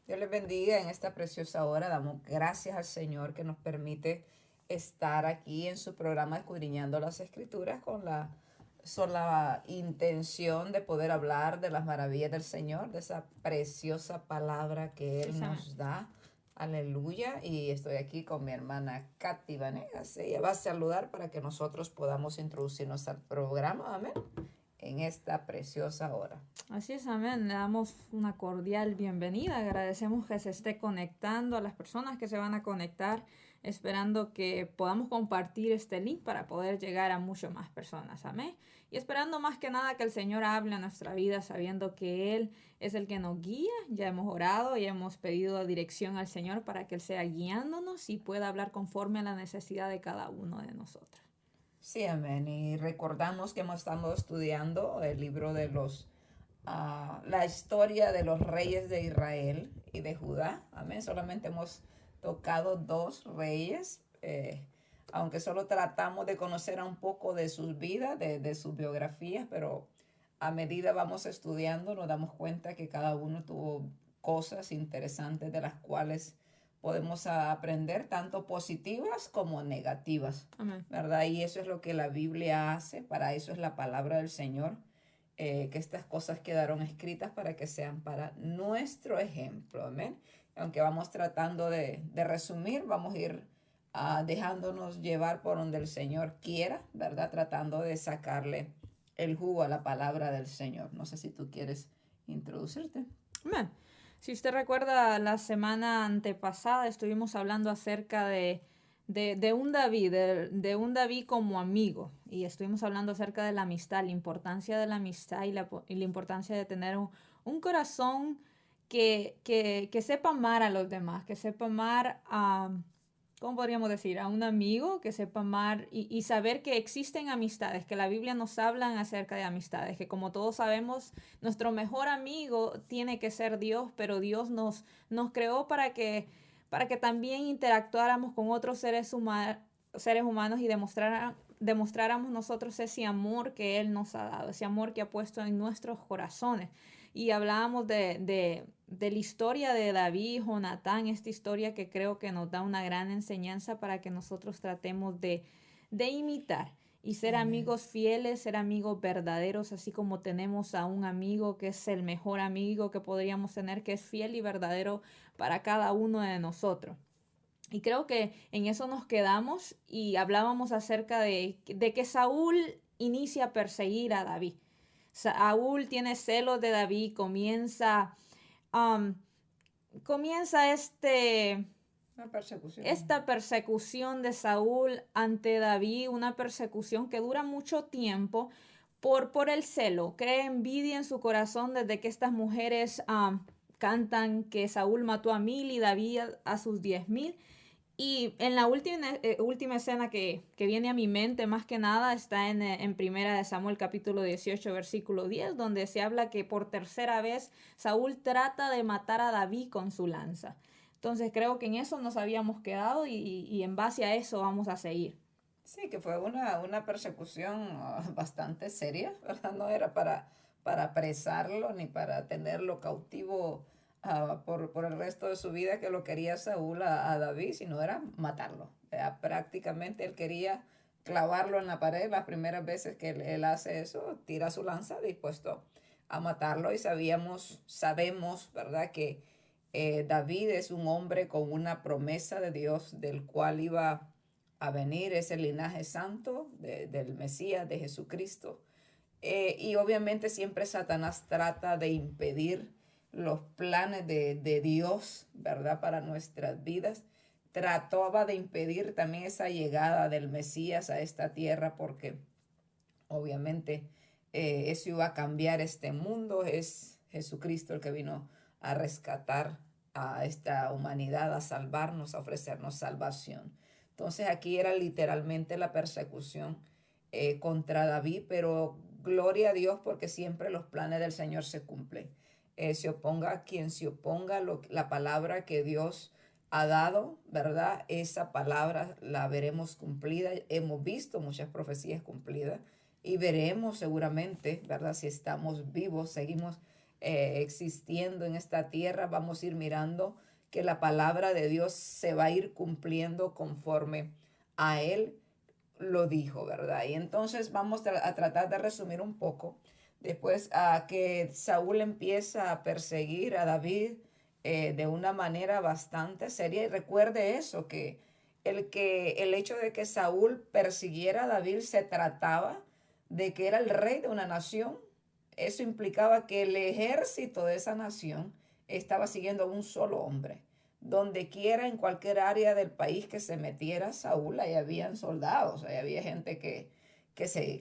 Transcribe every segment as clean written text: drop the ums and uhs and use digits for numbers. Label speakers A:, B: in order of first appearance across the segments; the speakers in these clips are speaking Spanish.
A: Dios les bendiga en esta preciosa hora. Damos gracias al Señor que nos permite estar aquí en su programa Escudriñando las Escrituras con la sola intención de poder hablar de las maravillas del Señor, de esa preciosa palabra que Él
B: Precisamente.
A: nos da. Aleluya. Y estoy aquí con mi hermana Katy Vanegas. Ella va a saludar para que nosotros podamos introducirnos al programa. Amén. En esta preciosa hora.
B: Así es, amén. Le damos una cordial bienvenida. Agradecemos que se esté conectando a las personas que se van a conectar, esperando que podamos compartir este link para poder llegar a mucho más personas. Amén. Y esperando más que nada que el Señor hable a nuestra vida, sabiendo que Él es el que nos guía. Ya hemos orado y hemos pedido dirección al Señor para que Él sea guiándonos y pueda hablar conforme a la necesidad de cada uno de nosotros.
A: Sí, amén. Y recordamos que hemos estado estudiando el libro de la historia de los reyes de Israel y de Judá. Amén. Solamente hemos tocado dos reyes, aunque solo tratamos de conocer un poco de sus vidas, de sus biografías, pero a medida vamos estudiando nos damos cuenta que cada uno tuvo cosas interesantes de las cuales podemos aprender, tanto positivas como negativas,
B: Amén.
A: ¿verdad? Y eso es lo que la Biblia hace, para eso es la palabra del Señor, que estas cosas quedaron escritas para que sean para nuestro ejemplo, amén. Aunque vamos tratando de resumir, vamos a ir dejándonos llevar por donde el Señor quiera, ¿verdad? Tratando de sacarle el jugo a la palabra del Señor. No sé si tú quieres introducirte.
B: Amén. Si usted recuerda, la semana antepasada estuvimos hablando acerca de un David, de un David como amigo. Y estuvimos hablando acerca de la amistad, la importancia de la amistad y la importancia de tener un corazón que sepa amar a los demás, que sepa amar a, ¿cómo podríamos decir? A un amigo, que sepa amar y saber que existen amistades, que la Biblia nos habla acerca de amistades, que como todos sabemos, nuestro mejor amigo tiene que ser Dios, pero Dios nos creó para que también interactuáramos con otros seres humanos y demostráramos nosotros ese amor que Él nos ha dado, ese amor que ha puesto en nuestros corazones. Y hablábamos de la historia de David y Jonatán, esta historia que creo que nos da una gran enseñanza para que nosotros tratemos de imitar y ser
A: Amén.
B: amigos fieles, ser amigos verdaderos, así como tenemos a un amigo que es el mejor amigo que podríamos tener, que es fiel y verdadero para cada uno de nosotros. Y creo que en eso nos quedamos y hablábamos acerca de que Saúl inicia a perseguir a David. Saúl tiene celos de David, um, comienza
A: Una persecución.
B: esta persecución de Saúl ante David, una persecución que dura mucho tiempo por el celo. Cree envidia en su corazón desde que estas mujeres cantan que Saúl mató a 1000 y David a sus 10,000. Y en la última escena que viene a mi mente, más que nada, está en Primera de Samuel capítulo 18 versículo 10, donde se habla que por tercera vez Saúl trata de matar a David con su lanza. Entonces creo que en eso nos habíamos quedado y en base a eso vamos a seguir.
A: Sí, que fue una persecución bastante seria, ¿verdad? No era para apresarlo ni para tenerlo cautivo por el resto de su vida que lo quería Saúl a David, sino era matarlo. Prácticamente él quería clavarlo en la pared. Las primeras veces que él hace eso, tira su lanza dispuesto a matarlo y sabemos, ¿verdad? Que David es un hombre con una promesa de Dios del cual iba a venir ese linaje santo del Mesías, de Jesucristo. Y obviamente siempre Satanás trata de impedir los planes de Dios, ¿verdad? Para nuestras vidas. Trataba de impedir también esa llegada del Mesías a esta tierra porque obviamente eso iba a cambiar este mundo. Es Jesucristo el que vino a rescatar a esta humanidad, a salvarnos, a ofrecernos salvación. Entonces aquí era literalmente la persecución contra David, pero gloria a Dios porque siempre los planes del Señor se cumplen. Se oponga a quien se oponga, la palabra que Dios ha dado, ¿verdad? Esa palabra la veremos cumplida. Hemos visto muchas profecías cumplidas y veremos seguramente, ¿verdad? Si estamos vivos, seguimos existiendo en esta tierra, vamos a ir mirando que la palabra de Dios se va a ir cumpliendo conforme a Él lo dijo, ¿verdad? Y entonces vamos a tratar de resumir un poco. Después a que Saúl empieza a perseguir a David de una manera bastante seria. Y recuerde eso, que el hecho de que Saúl persiguiera a David se trataba de que era el rey de una nación. Eso implicaba que el ejército de esa nación estaba siguiendo a un solo hombre. Donde quiera, en cualquier área del país que se metiera Saúl, ahí habían soldados, ahí había gente que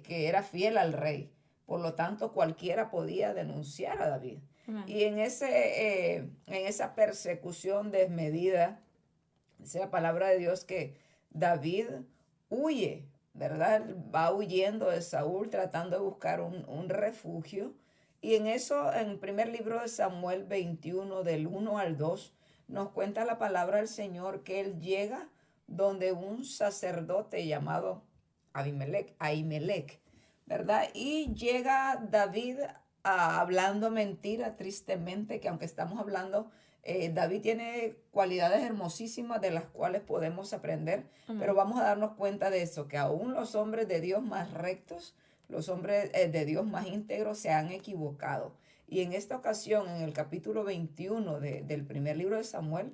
A: era fiel al rey. Por lo tanto, cualquiera podía denunciar a David.
B: Amén.
A: Y en esa persecución desmedida, dice la palabra de Dios que David huye, ¿verdad? Va huyendo de Saúl tratando de buscar un refugio. Y en eso, en el primer libro de Samuel 21, del 1 al 2, nos cuenta la palabra del Señor que él llega donde un sacerdote llamado Ahimelech, ¿verdad? Y llega David hablando mentira, tristemente, que aunque estamos hablando, David tiene cualidades hermosísimas de las cuales podemos aprender, pero vamos a darnos cuenta de eso, que aún los hombres de Dios más rectos, los hombres de Dios más íntegros se han equivocado. Y en esta ocasión, en el capítulo 21 del primer libro de Samuel,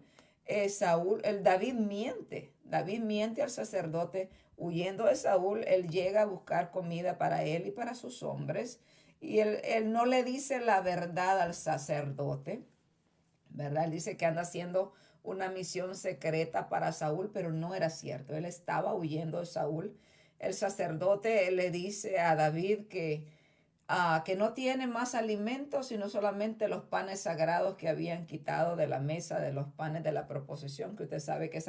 A: David miente al sacerdote. Huyendo de Saúl, él llega a buscar comida para él y para sus hombres. Y él no le dice la verdad al sacerdote, ¿verdad? Él dice que anda haciendo una misión secreta para Saúl, pero no era cierto. Él estaba huyendo de Saúl. El sacerdote le dice a David que no tiene más alimentos, sino solamente los panes sagrados que habían quitado de la mesa de los panes de la proposición, que usted sabe que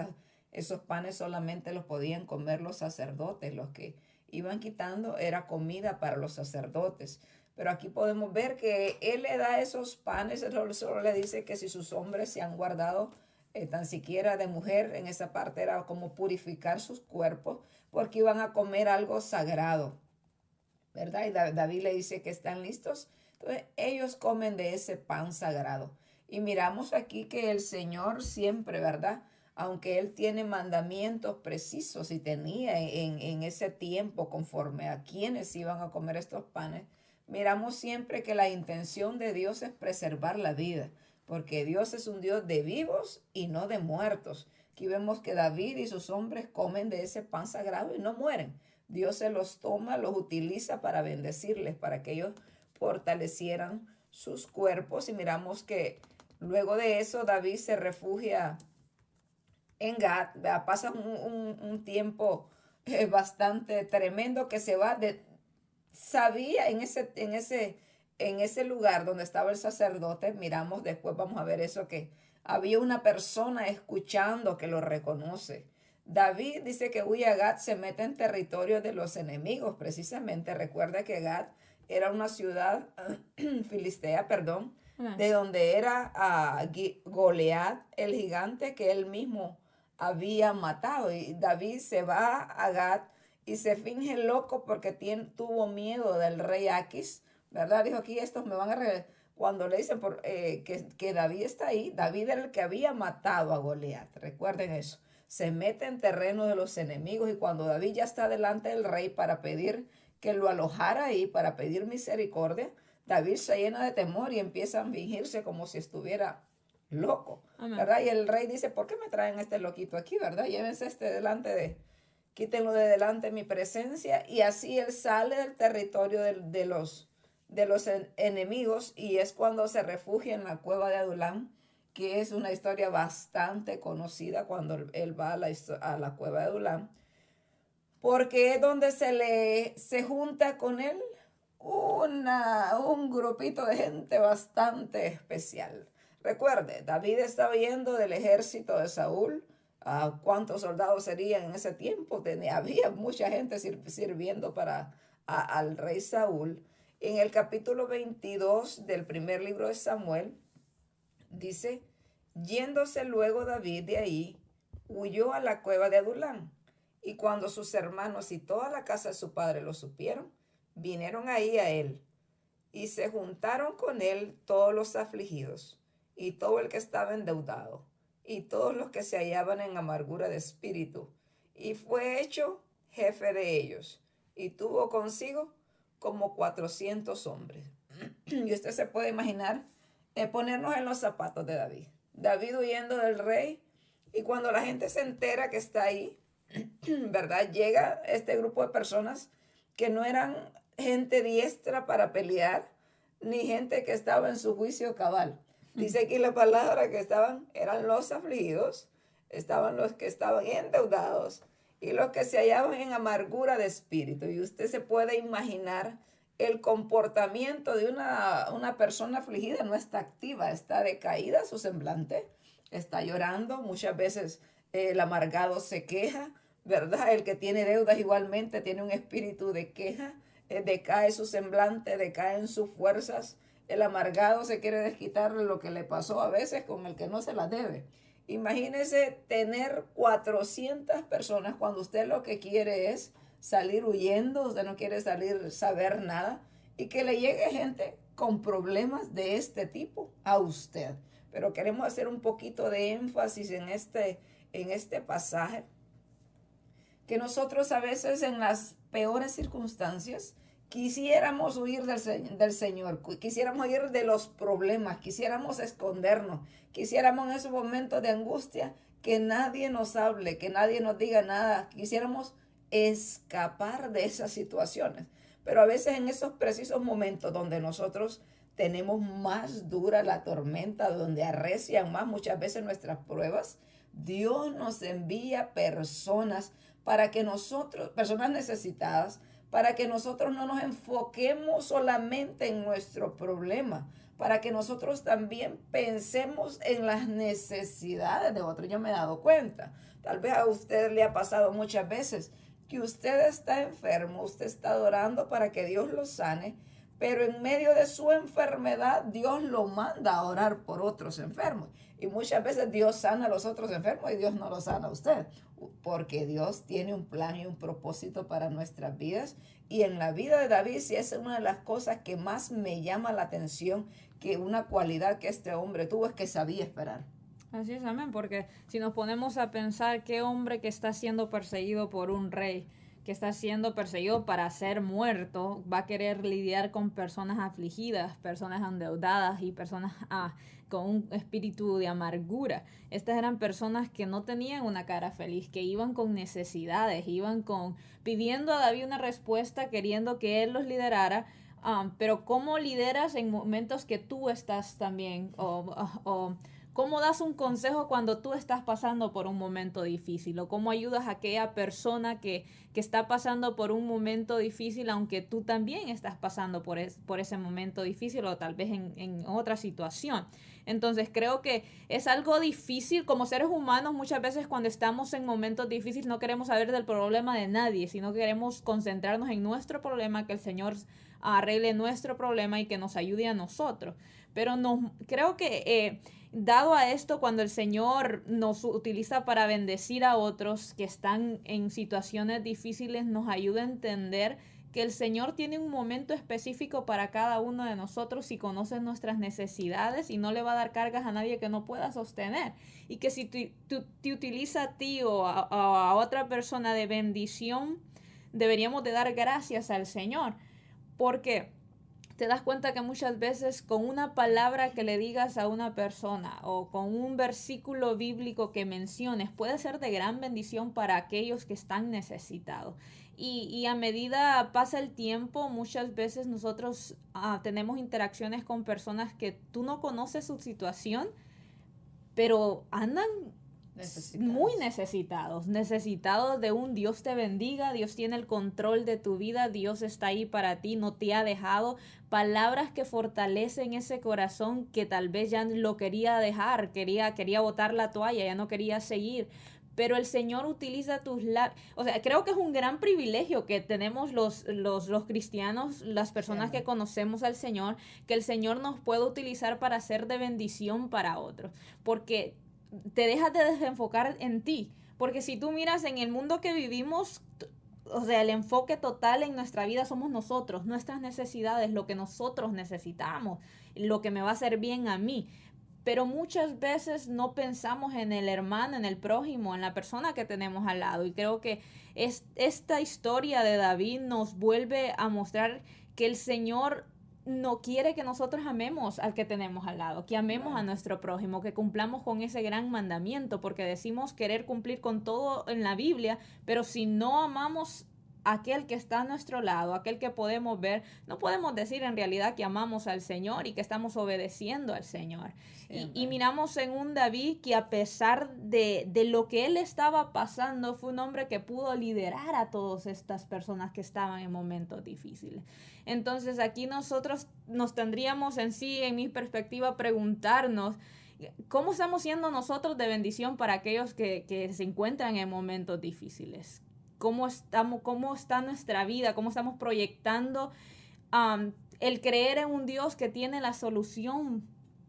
A: esos panes solamente los podían comer los sacerdotes. Los que iban quitando era comida para los sacerdotes. Pero aquí podemos ver que él le da esos panes, solo le dice que si sus hombres se han guardado tan siquiera de mujer, en esa parte era como purificar sus cuerpos, porque iban a comer algo sagrado, ¿verdad? Y David le dice que están listos. Entonces ellos comen de ese pan sagrado. Y miramos aquí que el Señor siempre, ¿verdad? Aunque Él tiene mandamientos precisos y tenía en ese tiempo conforme a quienes iban a comer estos panes, miramos siempre que la intención de Dios es preservar la vida, porque Dios es un Dios de vivos y no de muertos. Aquí vemos que David y sus hombres comen de ese pan sagrado y no mueren. Dios se los toma, los utiliza para bendecirles, para que ellos fortalecieran sus cuerpos. Y miramos que luego de eso David se refugia en Gat. Pasa un tiempo bastante tremendo que se va sabía en ese lugar donde estaba el sacerdote. Miramos después, vamos a ver eso, que había una persona escuchando que lo reconoce. David dice que huye a Gat, se mete en territorio de los enemigos. Precisamente recuerda que Gat era una ciudad filistea, perdón, de donde era Goliat, el gigante que él mismo había matado. Y David se va a Gat y se finge loco porque tuvo miedo del rey Aquis, ¿verdad? Dijo, aquí estos me van a... Cuando le dicen que David está ahí, David era el que había matado a Goliat. Recuerden eso. Se mete en terreno de los enemigos y cuando David ya está delante del rey para pedir que lo alojara ahí, para pedir misericordia, David se llena de temor y empieza a fingirse como si estuviera loco, ¿verdad? Y el rey dice, ¿por qué me traen a este loquito aquí, verdad? Llévense quítenlo de delante de mi presencia. Y así él sale del territorio de los enemigos y es cuando se refugia en la cueva de Adulán, que es una historia bastante conocida cuando él va a la cueva de Adulán, porque es donde se junta con él un grupito de gente bastante especial. Recuerde, David está huyendo del ejército de Saúl. ¿Cuántos soldados serían en ese tiempo? Había mucha gente sirviendo al rey Saúl. En el capítulo 22 del primer libro de Samuel, dice, yéndose luego David de ahí, huyó a la cueva de Adulán. Y cuando sus hermanos y toda la casa de su padre lo supieron, vinieron ahí a él. Y se juntaron con él todos los afligidos, y todo el que estaba endeudado, y todos los que se hallaban en amargura de espíritu, y fue hecho jefe de ellos, y tuvo consigo como 400 hombres. Y usted se puede imaginar ponernos en los zapatos de David. David huyendo del rey, y cuando la gente se entera que está ahí, ¿verdad? Llega este grupo de personas que no eran gente diestra para pelear, ni gente que estaba en su juicio cabal. Dice aquí la palabra que eran los afligidos, estaban los que estaban endeudados y los que se hallaban en amargura de espíritu. Y usted se puede imaginar el comportamiento de una persona afligida. No está activa, está decaída su semblante, está llorando. Muchas veces el amargado se queja, ¿verdad? El que tiene deudas igualmente tiene un espíritu de queja, decae su semblante, decaen sus fuerzas. El amargado se quiere desquitar lo que le pasó a veces con el que no se la debe. Imagínese tener 400 personas cuando usted lo que quiere es salir huyendo, usted no quiere saber nada, y que le llegue gente con problemas de este tipo a usted. Pero queremos hacer un poquito de énfasis en este pasaje, que nosotros a veces en las peores circunstancias quisiéramos huir del Señor, quisiéramos huir de los problemas, quisiéramos escondernos, quisiéramos en esos momentos de angustia que nadie nos hable, que nadie nos diga nada, quisiéramos escapar de esas situaciones. Pero a veces en esos precisos momentos donde nosotros tenemos más dura la tormenta, donde arrecian más muchas veces nuestras pruebas, Dios nos envía personas para que nosotros, personas necesitadas, para que nosotros no nos enfoquemos solamente en nuestro problema, para que nosotros también pensemos en las necesidades de otros. Yo me he dado cuenta, tal vez a usted le ha pasado muchas veces que usted está enfermo, usted está orando para que Dios lo sane, pero en medio de su enfermedad Dios lo manda a orar por otros enfermos. Y muchas veces Dios sana a los otros enfermos y Dios no lo sana a usted, porque Dios tiene un plan y un propósito para nuestras vidas. Y en la vida de David, sí, es una de las cosas que más me llama la atención, que una cualidad que este hombre tuvo es que sabía esperar.
B: Así es, amén, porque si nos ponemos a pensar qué hombre que está siendo perseguido por un rey, que está siendo perseguido para ser muerto, va a querer lidiar con personas afligidas, personas endeudadas y personas con un espíritu de amargura. Estas eran personas que no tenían una cara feliz, que iban con necesidades, iban pidiendo a David una respuesta, queriendo que él los liderara. Pero ¿cómo lideras en momentos que tú estás también o ¿cómo das un consejo cuando tú estás pasando por un momento difícil? ¿O cómo ayudas a aquella persona que está pasando por un momento difícil, aunque tú también estás pasando por ese momento difícil o tal vez en otra situación? Entonces creo que es algo difícil. Como seres humanos, muchas veces cuando estamos en momentos difíciles no queremos saber del problema de nadie, sino queremos concentrarnos en nuestro problema, que el Señor arregle nuestro problema y que nos ayude a nosotros. Pero creo que dado a esto, cuando el Señor nos utiliza para bendecir a otros que están en situaciones difíciles, nos ayuda a entender que el Señor tiene un momento específico para cada uno de nosotros y conoce nuestras necesidades y no le va a dar cargas a nadie que no pueda sostener. Y que si te utiliza a ti o a otra persona de bendición, deberíamos de dar gracias al Señor, porque te das cuenta que muchas veces con una palabra que le digas a una persona o con un versículo bíblico que menciones puede ser de gran bendición para aquellos que están necesitados. Y a medida pasa el tiempo, muchas veces nosotros tenemos interacciones con personas que tú no conoces su situación, pero andan muy necesitados de un Dios te bendiga, Dios tiene el control de tu vida, Dios está ahí para ti, no te ha dejado. Palabras que fortalecen ese corazón que tal vez ya lo quería dejar, quería botar la toalla, ya no quería seguir. Pero el Señor utiliza tus labios. O sea, creo que es un gran privilegio que tenemos los cristianos, las personas que conocemos al Señor, que el Señor nos puede utilizar para ser de bendición para otros. Porque te dejas de desenfocar en ti. Porque si tú miras en el mundo que vivimos, o sea, el enfoque total en nuestra vida somos nosotros, nuestras necesidades, lo que nosotros necesitamos, lo que me va a hacer bien a mí. Pero muchas veces no pensamos en el hermano, en el prójimo, en la persona que tenemos al lado. Y creo que esta historia de David nos vuelve a mostrar que el Señor no quiere que nosotros amemos al que tenemos al lado, que amemos a nuestro prójimo, que cumplamos con ese gran mandamiento, porque decimos querer cumplir con todo en la Biblia, pero si no amamos aquel que está a nuestro lado, aquel que podemos ver, no podemos decir en realidad que amamos al Señor y que estamos obedeciendo al Señor. Y miramos en un David que a pesar de lo que él estaba pasando, fue un hombre que pudo liderar a todas estas personas que estaban en momentos difíciles. Entonces aquí nosotros nos tendríamos en sí, en mi perspectiva, preguntarnos, ¿cómo estamos siendo nosotros de bendición para aquellos que se encuentran en momentos difíciles? ¿Cómo está nuestra vida? ¿Cómo estamos proyectando el creer en un Dios que tiene la solución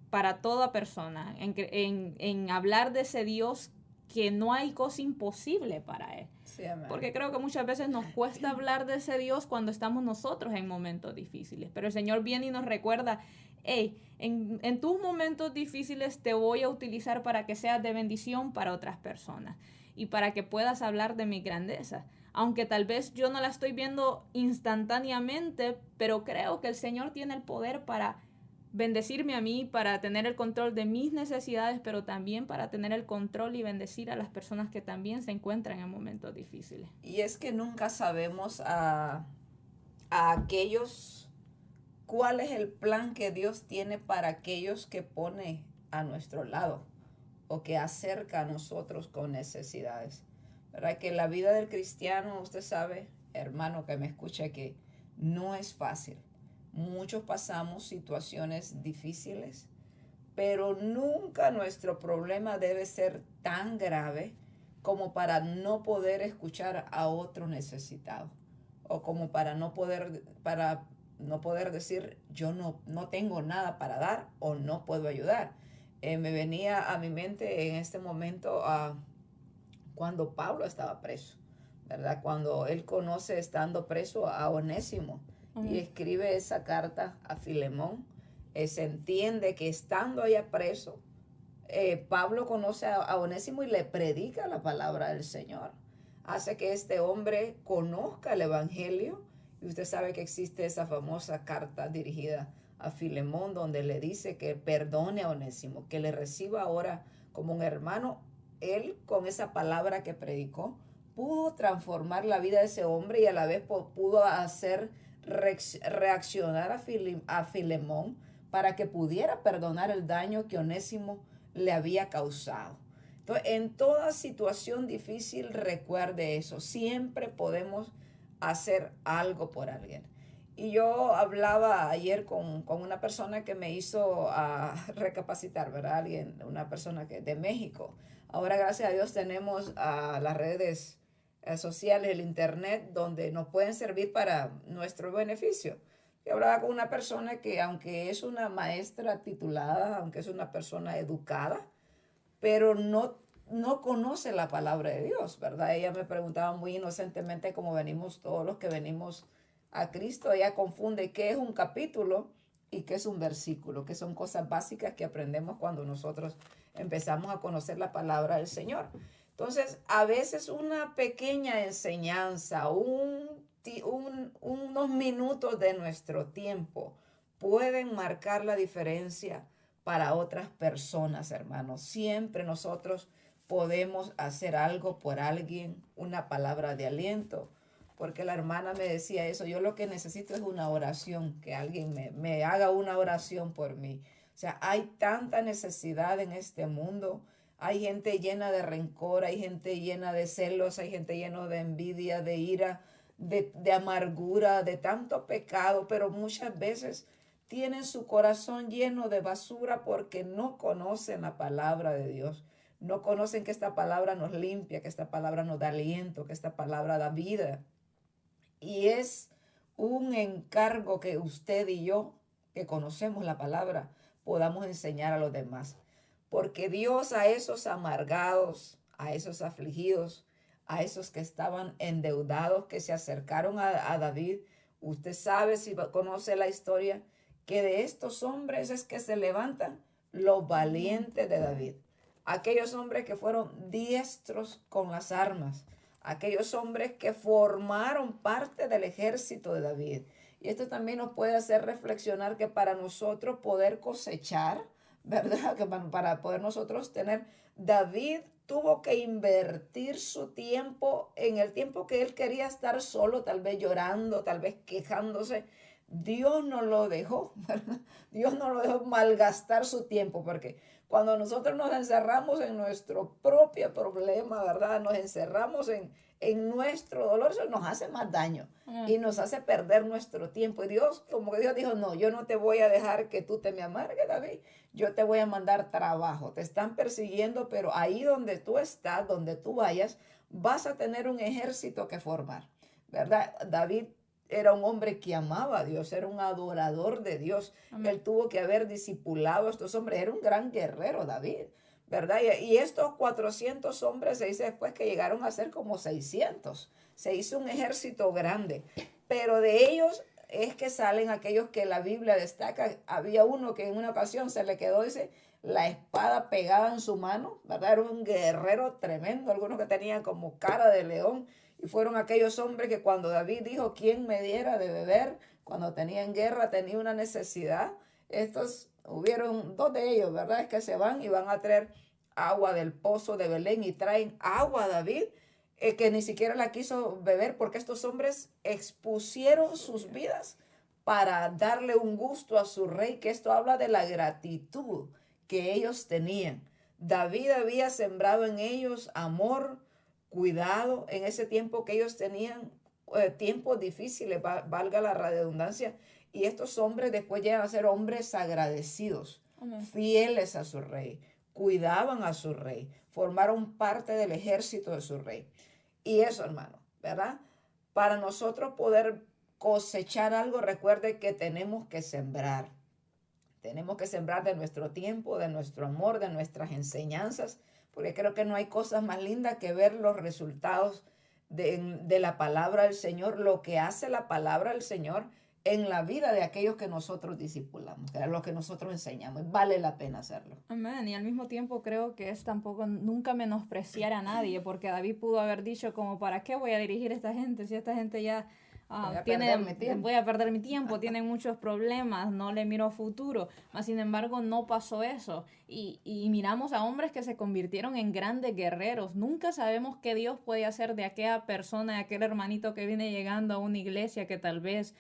B: para toda persona? En hablar de ese Dios que no hay cosa imposible para Él.
A: Sí,
B: porque creo que muchas veces nos cuesta hablar de ese Dios cuando estamos nosotros en momentos difíciles. Pero el Señor viene y nos recuerda, hey, en tus momentos difíciles te voy a utilizar para que seas de bendición para otras personas y para que puedas hablar de mi grandeza. Aunque tal vez yo no la estoy viendo instantáneamente, pero creo que el Señor tiene el poder para bendecirme a mí, para tener el control de mis necesidades, pero también para tener el control y bendecir a las personas que también se encuentran en momentos difíciles.
A: Y es que nunca sabemos a aquellos cuál es el plan que Dios tiene para aquellos que pone a nuestro lado o que acerca a nosotros con necesidades. ¿Verdad? Que la vida del cristiano, usted sabe, hermano que me escucha, que no es fácil. Muchos pasamos situaciones difíciles, pero nunca nuestro problema debe ser tan grave como para no poder escuchar a otro necesitado o como para no poder decir yo no tengo nada para dar o no puedo ayudar. Me venía a mi mente en este momento cuando Pablo estaba preso, ¿verdad? Cuando él conoce estando preso a Onésimo y escribe esa carta a Filemón, se entiende que estando allá preso, Pablo conoce a Onésimo y le predica la palabra del Señor. Hace que este hombre conozca el Evangelio. Y usted sabe que existe esa famosa carta dirigida a Filemón donde le dice que perdone a Onésimo, que le reciba ahora como un hermano. Él, con esa palabra que predicó, pudo transformar la vida de ese hombre y a la vez pudo hacer reaccionar a Filemón para que pudiera perdonar el daño que Onésimo le había causado. Entonces, en toda situación difícil, recuerde eso. Siempre podemos hacer algo por alguien. Y yo hablaba ayer con una persona que me hizo recapacitar, ¿verdad? Una persona de México. Ahora, gracias a Dios, tenemos las redes sociales, el internet, donde nos pueden servir para nuestro beneficio. Yo hablaba con una persona que, aunque es una maestra titulada, aunque es una persona educada, pero no conoce la palabra de Dios, ¿verdad? Ella me preguntaba muy inocentemente, como venimos todos los que venimos a Cristo, ella confunde qué es un capítulo y qué es un versículo, que son cosas básicas que aprendemos cuando nosotros empezamos a conocer la palabra del Señor. Entonces, a veces una pequeña enseñanza, unos minutos de nuestro tiempo pueden marcar la diferencia para otras personas, hermanos. Siempre nosotros podemos hacer algo por alguien, una palabra de aliento, porque la hermana me decía eso, yo lo que necesito es una oración, que alguien me haga una oración por mí. O sea, hay tanta necesidad en este mundo. Hay gente llena de rencor, hay gente llena de celos, hay gente llena de envidia, de ira, de amargura, de tanto pecado, pero muchas veces tienen su corazón lleno de basura porque no conocen la palabra de Dios. No conocen que esta palabra nos limpia, que esta palabra nos da aliento, que esta palabra da vida. Y es un encargo que usted y yo, que conocemos la palabra, podamos enseñar a los demás. Porque Dios a esos amargados, a esos afligidos, a esos que estaban endeudados, que se acercaron a David. Usted sabe, si conoce la historia, que de estos hombres es que se levantan los valientes de David. Aquellos hombres que fueron diestros con las armas. Aquellos hombres que formaron parte del ejército de David. Y esto también nos puede hacer reflexionar que para nosotros poder cosechar, ¿verdad? Que para poder nosotros tener, David tuvo que invertir su tiempo en el tiempo que él quería estar solo, tal vez llorando, tal vez quejándose. Dios no lo dejó, ¿verdad? Dios no lo dejó malgastar su tiempo, porque cuando nosotros nos encerramos en nuestro propio problema, ¿verdad? Nos encerramos en nuestro dolor, eso nos hace más daño y nos hace perder nuestro tiempo. Y Dios, como que Dios dijo, no, yo no te voy a dejar que tú te me amargues, David. Yo te voy a mandar trabajo. Te están persiguiendo, pero ahí donde tú estás, donde tú vayas, vas a tener un ejército que formar, ¿verdad? David era un hombre que amaba a Dios, era un adorador de Dios. Amén. Él tuvo que haber discipulado a estos hombres. Era un gran guerrero, David, ¿verdad? Y estos 400 hombres se dice después que llegaron a ser como 600. Se hizo un ejército grande. Pero de ellos es que salen aquellos que la Biblia destaca. Había uno que en una ocasión se le quedó, dice, la espada pegada en su mano, ¿verdad? Era un guerrero tremendo. Algunos que tenían como cara de león. Y fueron aquellos hombres que cuando David dijo, ¿quién me diera de beber? Cuando tenía en guerra, tenía una necesidad. Estos, hubieron dos de ellos, ¿verdad? Es que se van y van a traer agua del pozo de Belén y traen agua a David, que ni siquiera la quiso beber porque estos hombres expusieron sus vidas para darle un gusto a su rey, que esto habla de la gratitud que ellos tenían. David había sembrado en ellos amor, cuidado en ese tiempo que ellos tenían, tiempos difíciles, valga la redundancia, y estos hombres después llegan a ser hombres agradecidos, amén, fieles a su rey, cuidaban a su rey, formaron parte del ejército de su rey. Y eso, hermano, ¿verdad? Para nosotros poder cosechar algo, recuerde que tenemos que sembrar. Tenemos que sembrar de nuestro tiempo, de nuestro amor, de nuestras enseñanzas, porque creo que no hay cosas más lindas que ver los resultados de la palabra del Señor, lo que hace la palabra del Señor en la vida de aquellos que nosotros discipulamos, que es lo que nosotros enseñamos. Vale la pena hacerlo.
B: Amén. Y al mismo tiempo creo que es tampoco nunca menospreciar a nadie, porque David pudo haber dicho como, ¿para qué voy a dirigir a esta gente si esta gente ya... voy a perder mi tiempo, tienen muchos problemas, no le miro futuro. Mas, sin embargo, no pasó eso. Y miramos a hombres que se convirtieron en grandes guerreros. Nunca sabemos qué Dios puede hacer de aquella persona, de aquel hermanito que viene llegando a una iglesia que tal vez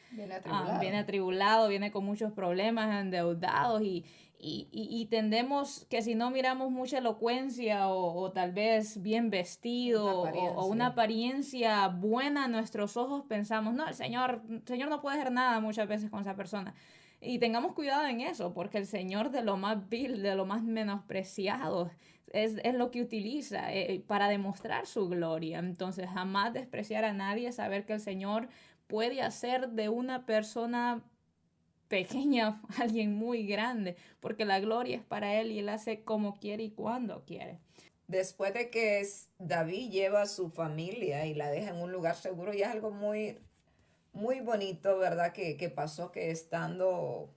B: viene atribulado, viene con muchos problemas, endeudados y tendemos que si no miramos mucha elocuencia o tal vez bien vestido o una apariencia buena a nuestros ojos, pensamos, no, el Señor no puede hacer nada muchas veces con esa persona. Y tengamos cuidado en eso, porque el Señor de lo más vil, de lo más menospreciado, es lo que utiliza para demostrar su gloria. Entonces, jamás despreciar a nadie, saber que el Señor puede hacer de una persona pequeña alguien muy grande, porque la gloria es para Él y Él hace como quiere y cuando quiere.
A: Después de que David lleva a su familia y la deja en un lugar seguro, ya es algo muy, muy bonito, ¿verdad? Que pasó que estando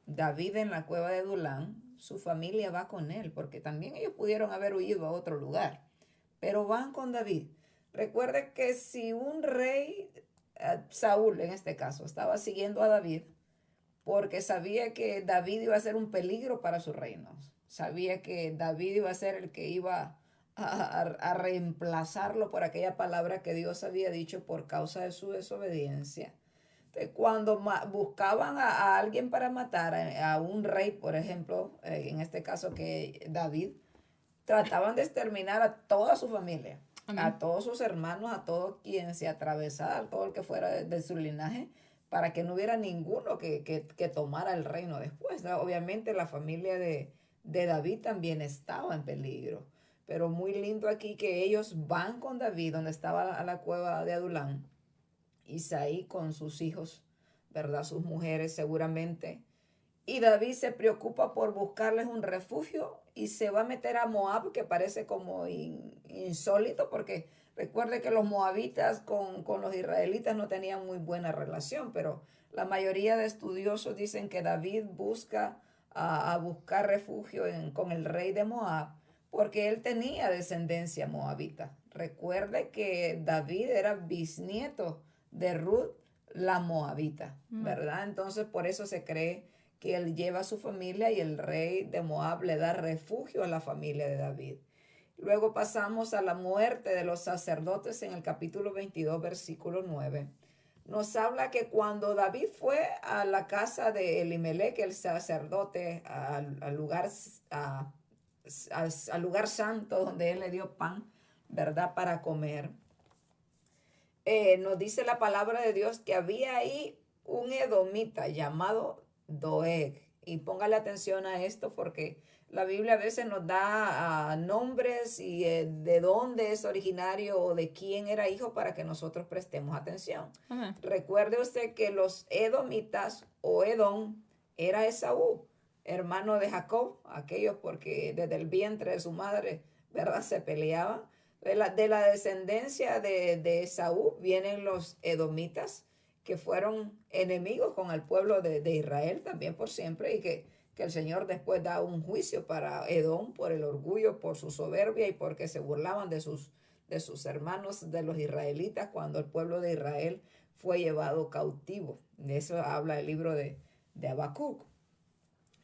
A: David en la cueva de Adulán, su familia va con él, porque también ellos pudieron haber huido a otro lugar, pero van con David. Recuerde que si un rey, Saúl en este caso, estaba siguiendo a David, porque sabía que David iba a ser un peligro para su reino. Sabía que David iba a ser el que iba a reemplazarlo por aquella palabra que Dios había dicho por causa de su desobediencia. Entonces, cuando buscaban a alguien para matar, a un rey, por ejemplo, en este caso que David, trataban de exterminar a toda su familia, amén, a todos sus hermanos, a todo quien se atravesara, a todo el que fuera de su linaje, para que no hubiera ninguno que tomara el reino después, ¿no? Obviamente la familia de David también estaba en peligro, pero muy lindo aquí que ellos van con David, donde estaba la cueva de Adulán, Isaí con sus hijos, ¿verdad? Sus mujeres seguramente, Y David se preocupa por buscarles un refugio y se va a meter a Moab, que parece como insólito, porque recuerde que los moabitas con los israelitas no tenían muy buena relación, pero la mayoría de estudiosos dicen que David busca a buscar refugio con el rey de Moab, porque él tenía descendencia moabita. Recuerde que David era bisnieto de Ruth, la moabita, ¿verdad? Entonces por eso se cree que él lleva a su familia y el rey de Moab le da refugio a la familia de David. Luego pasamos a la muerte de los sacerdotes en el capítulo 22, versículo 9. Nos habla que cuando David fue a la casa de Elimelech, el sacerdote, al lugar santo donde él le dio pan, ¿verdad? Para comer. Nos dice la palabra de Dios que había ahí un edomita llamado Doeg. Y póngale atención a esto porque la Biblia a veces nos da nombres y de dónde es originario o de quién era hijo para que nosotros prestemos atención. Recuerde usted que los edomitas o Edom era Esaú, hermano de Jacob, aquellos porque desde el vientre de su madre, ¿verdad? Se peleaban. De la descendencia de Esaú vienen los edomitas, que fueron enemigos con el pueblo de Israel también por siempre, y que el Señor después da un juicio para Edom por el orgullo, por su soberbia y porque se burlaban de sus hermanos, de los israelitas, cuando el pueblo de Israel fue llevado cautivo. De eso habla el libro de Habacuc.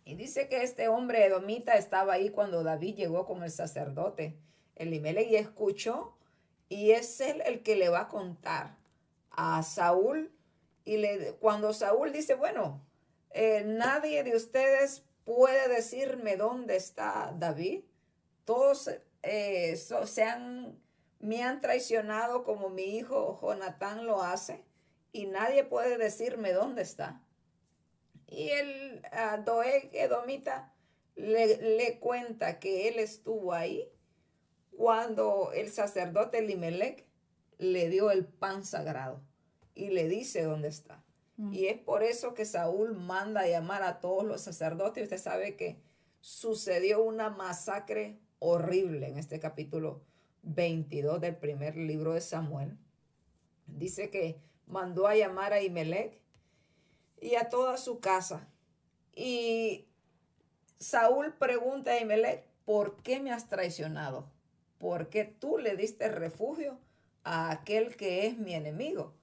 A: Y dice que este hombre edomita estaba ahí cuando David llegó con el sacerdote Elimelech y escuchó, y es él el que le va a contar a Saúl. Y cuando Saúl dice, bueno, nadie de ustedes puede decirme dónde está David. Todos me han traicionado como mi hijo Jonatán lo hace, y nadie puede decirme dónde está. Y el Doeg edomita le cuenta que él estuvo ahí cuando el sacerdote Elimelech le dio el pan sagrado y le dice dónde está. Y es por eso que Saúl manda a llamar a todos los sacerdotes. Usted sabe que sucedió una masacre horrible en este capítulo 22 del primer libro de Samuel. Dice que mandó a llamar a Ahimelech y a toda su casa. Y Saúl pregunta a Ahimelech, ¿por qué me has traicionado? ¿Por qué tú le diste refugio a aquel que es mi enemigo?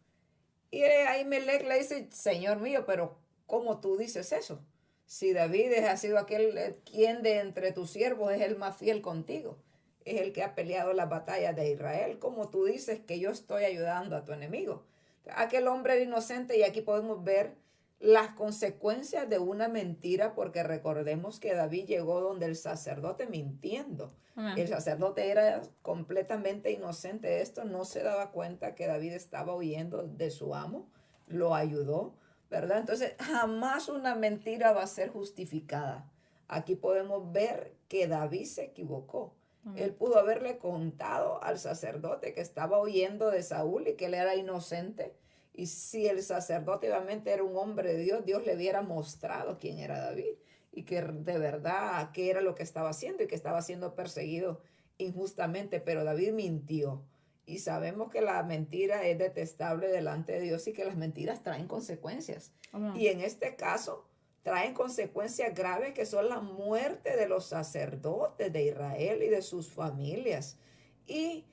A: Y Ahimelech le dice, Señor mío, pero ¿cómo tú dices eso? Si David ha sido aquel quien de entre tus siervos es el más fiel contigo, es el que ha peleado las batallas de Israel, ¿cómo tú dices que yo estoy ayudando a tu enemigo? Aquel hombre era inocente, y aquí podemos ver las consecuencias de una mentira, porque recordemos que David llegó donde el sacerdote mintiendo. El sacerdote era completamente inocente de esto, no se daba cuenta que David estaba huyendo de su amo, lo ayudó, ¿verdad? Entonces, jamás una mentira va a ser justificada. Aquí podemos ver que David se equivocó. Él pudo haberle contado al sacerdote que estaba huyendo de Saúl y que él era inocente. Y si el sacerdote obviamente era un hombre de Dios, Dios le hubiera mostrado quién era David y que de verdad qué era lo que estaba haciendo, y que estaba siendo perseguido injustamente. Pero David mintió, y sabemos que la mentira es detestable delante de Dios y que las mentiras traen consecuencias. Y en este caso traen consecuencias graves, que son la muerte de los sacerdotes de Israel y de sus familias. Y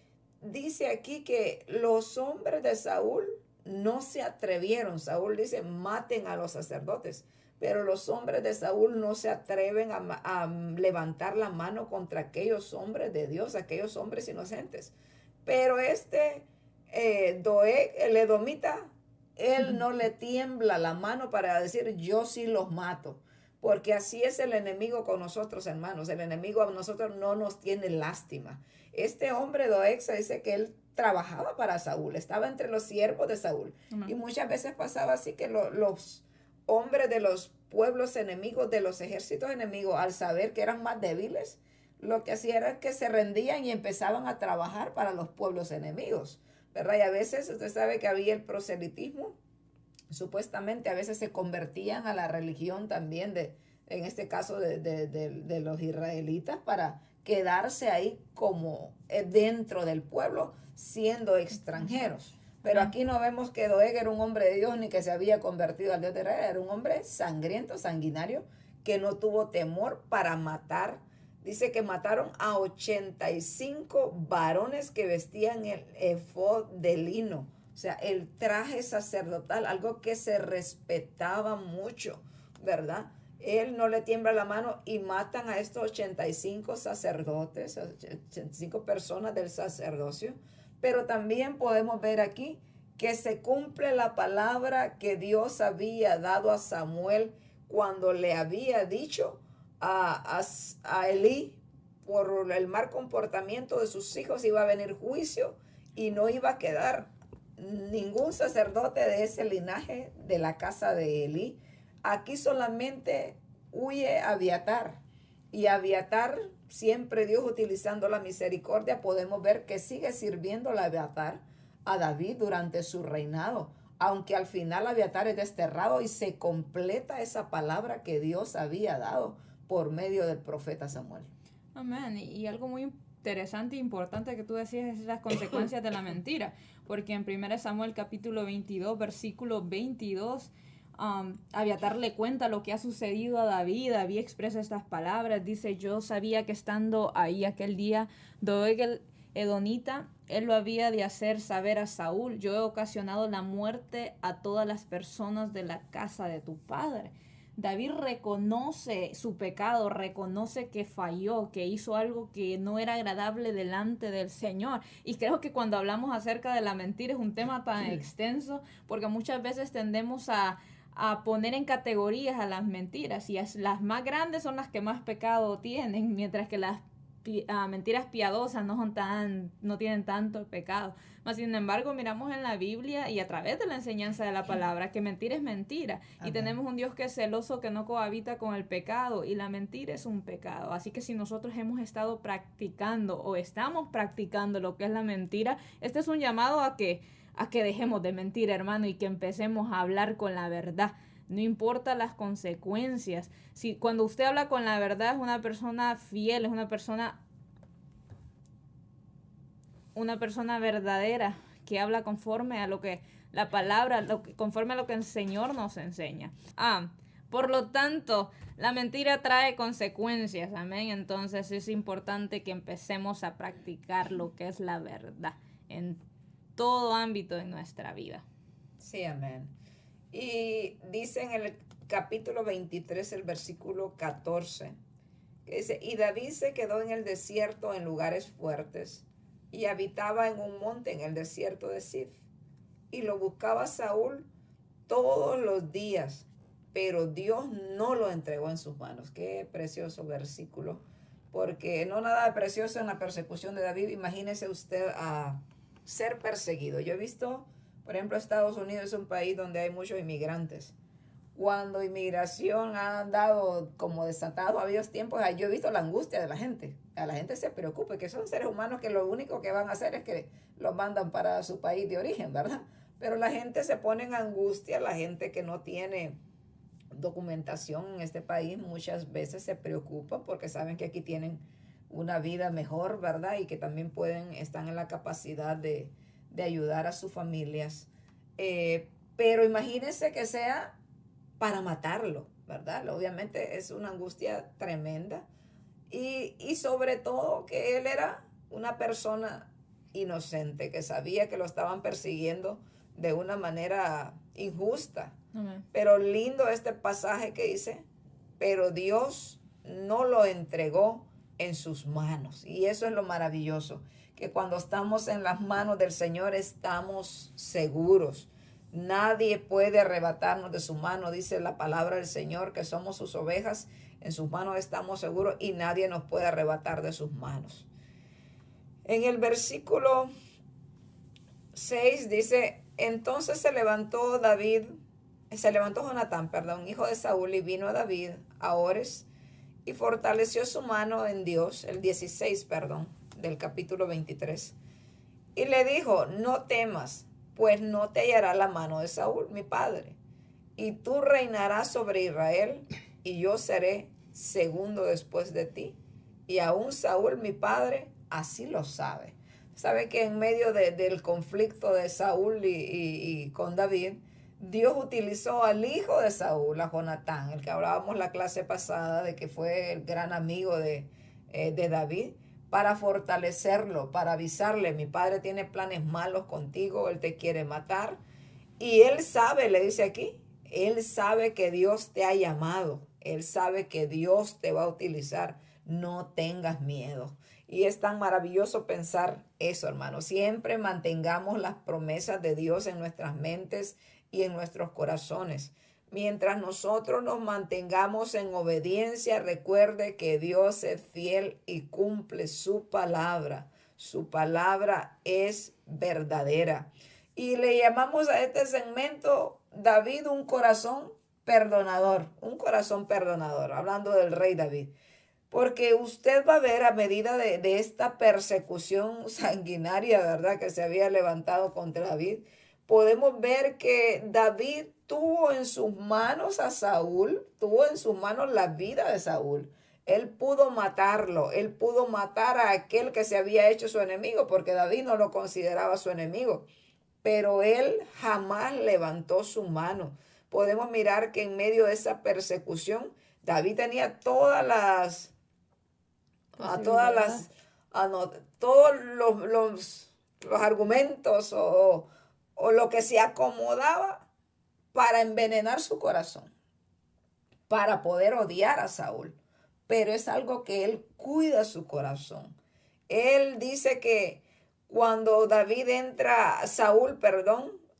A: dice aquí que los hombres de Saúl no se atrevieron. Saúl dice, maten a los sacerdotes, pero los hombres de Saúl no se atreven a levantar la mano contra aquellos hombres de Dios, aquellos hombres inocentes. Pero Doeg, el edomita, él no le tiembla la mano para decir, yo sí los mato. Porque así es el enemigo con nosotros, hermanos. El enemigo a nosotros no nos tiene lástima. Este hombre Doeg se dice que él trabajaba para Saúl, estaba entre los siervos de Saúl. Y muchas veces pasaba así que los hombres de los pueblos enemigos, de los ejércitos enemigos, al saber que eran más débiles, lo que hacían era que se rendían y empezaban a trabajar para los pueblos enemigos, ¿verdad? Y a veces usted sabe que había el proselitismo, supuestamente a veces se convertían a la religión también en este caso de los israelitas, para quedarse ahí como dentro del pueblo, siendo extranjeros. Pero aquí no vemos que Doeg era un hombre de Dios ni que se había convertido al Dios de Israel. Era un hombre sangriento, sanguinario, que no tuvo temor para matar. Dice que mataron a 85 varones que vestían el efod de lino. O sea, el traje sacerdotal, algo que se respetaba mucho, ¿verdad? Él no le tiembla la mano y matan a estos 85 sacerdotes, 85 personas del sacerdocio. Pero también podemos ver aquí que se cumple la palabra que Dios había dado a Samuel cuando le había dicho a Elí, por el mal comportamiento de sus hijos iba a venir juicio y no iba a quedar ningún sacerdote de ese linaje de la casa de Elí. Aquí solamente huye Abiatar, y Abiatar, siempre Dios utilizando la misericordia, podemos ver que sigue sirviendo a Abiatar a David durante su reinado, aunque al final Abiatar es desterrado y se completa esa palabra que Dios había dado por medio del profeta Samuel.
B: Amén. Y algo muy interesante e importante que tú decías es las consecuencias de la mentira, porque en 1 Samuel capítulo 22, versículo 22, Abiatar le cuenta lo que ha sucedido a David. David expresa estas palabras, dice: yo sabía que estando ahí aquel día, Doeg el edonita, él lo había de hacer saber a Saúl: yo he ocasionado la muerte a todas las personas de la casa de tu padre. David reconoce su pecado, reconoce que falló, que hizo algo que no era agradable delante del Señor. Y creo que cuando hablamos acerca de la mentira es un tema tan extenso, porque muchas veces tendemos a poner en categorías a las mentiras, y las más grandes son las que más pecado tienen, mientras que las mentiras piadosas no tienen tanto pecado. Mas sin embargo, miramos en la Biblia y a través de la enseñanza de la palabra que mentira es mentira. Amén. Y tenemos un Dios que es celoso, que no cohabita con el pecado, y la mentira es un pecado. Así que si nosotros hemos estado practicando o estamos practicando lo que es la mentira, este es un llamado a que dejemos de mentir, hermano, y que empecemos a hablar con la verdad. No importa las consecuencias. Si cuando usted habla con la verdad, es una persona fiel, es una persona verdadera, que habla conforme a lo que la palabra, conforme a lo que el Señor nos enseña. Por lo tanto, la mentira trae consecuencias, amén. Entonces es importante que empecemos a practicar lo que es la verdad en todo ámbito de nuestra vida.
A: Sí, amén. Y dice en el capítulo 23, el versículo 14, que dice: y David se quedó en el desierto en lugares fuertes, y habitaba en un monte en el desierto de Sif. Y lo buscaba Saúl todos los días, pero Dios no lo entregó en sus manos. Qué precioso versículo, porque no nada de precioso en la persecución de David. Imagínese usted a ser perseguido. Yo he visto, por ejemplo, Estados Unidos es un país donde hay muchos inmigrantes. Cuando inmigración ha andado como desatado a varios tiempos, yo he visto la angustia de la gente. A la gente se preocupa, que son seres humanos que lo único que van a hacer es que los mandan para su país de origen, ¿verdad? Pero la gente se pone en angustia, la gente que no tiene documentación en este país muchas veces se preocupa porque saben que aquí tienen una vida mejor, ¿verdad? Y que también están en la capacidad de ayudar a sus familias. Pero imagínense que sea para matarlo, ¿verdad? Obviamente es una angustia tremenda. Y sobre todo que él era una persona inocente, que sabía que lo estaban persiguiendo de una manera injusta.
B: Amén.
A: Pero lindo este pasaje que dice: pero Dios no lo entregó en sus manos. Y eso es lo maravilloso, que cuando estamos en las manos del Señor estamos seguros. Nadie puede arrebatarnos de su mano. Dice la palabra del Señor que somos sus ovejas, en sus manos estamos seguros y nadie nos puede arrebatar de sus manos. En el versículo 6 dice: entonces se levantó Jonatán, hijo de Saúl, y vino a David a Ores y fortaleció su mano en Dios, el 16, del capítulo 23. Y le dijo: no temas, pues no te hallará la mano de Saúl, mi padre, y tú reinarás sobre Israel, y yo seré segundo después de ti. Y aún Saúl, mi padre, así lo sabe. Sabe que en medio del conflicto de Saúl y con David, Dios utilizó al hijo de Saúl, a Jonatán, el que hablábamos la clase pasada de que fue el gran amigo de David, para fortalecerlo, para avisarle, mi padre tiene planes malos contigo, él te quiere matar. Y él sabe, le dice aquí, él sabe que Dios te ha llamado, él sabe que Dios te va a utilizar, no tengas miedo. Y es tan maravilloso pensar eso, hermano. Siempre mantengamos las promesas de Dios en nuestras mentes y en nuestros corazones. Mientras nosotros nos mantengamos en obediencia, recuerde que Dios es fiel y cumple su palabra. Su palabra es verdadera. Y le llamamos a este segmento David un corazón perdonador, hablando del rey David. Porque usted va a ver a medida de esta persecución sanguinaria, ¿verdad?, que se había levantado contra David, podemos ver que David tuvo en sus manos a Saúl, tuvo en sus manos la vida de Saúl. Él pudo matarlo, él pudo matar a aquel que se había hecho su enemigo, porque David no lo consideraba su enemigo, pero él jamás levantó su mano. Podemos mirar que en medio de esa persecución, David tenía
B: Posibilidades.
A: todos los argumentos o lo que se acomodaba para envenenar su corazón, para poder odiar a Saúl. Pero es algo que él cuida su corazón. Él dice que cuando Saúl,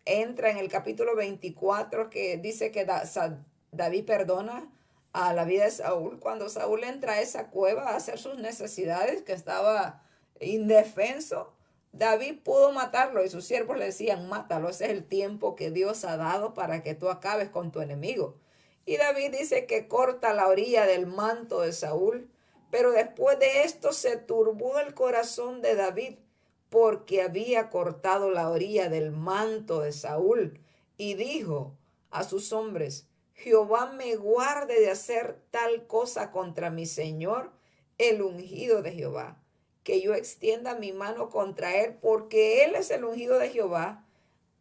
A: entra en el capítulo 24, que dice que David perdona a la vida de Saúl. Cuando Saúl entra a esa cueva a hacer sus necesidades, que estaba indefenso, David pudo matarlo y sus siervos le decían, mátalo, ese es el tiempo que Dios ha dado para que tú acabes con tu enemigo. Y David dice que corta la orilla del manto de Saúl, pero después de esto se turbó el corazón de David porque había cortado la orilla del manto de Saúl, y dijo a sus hombres, Jehová me guarde de hacer tal cosa contra mi señor, el ungido de Jehová, que yo extienda mi mano contra él, porque él es el ungido de Jehová.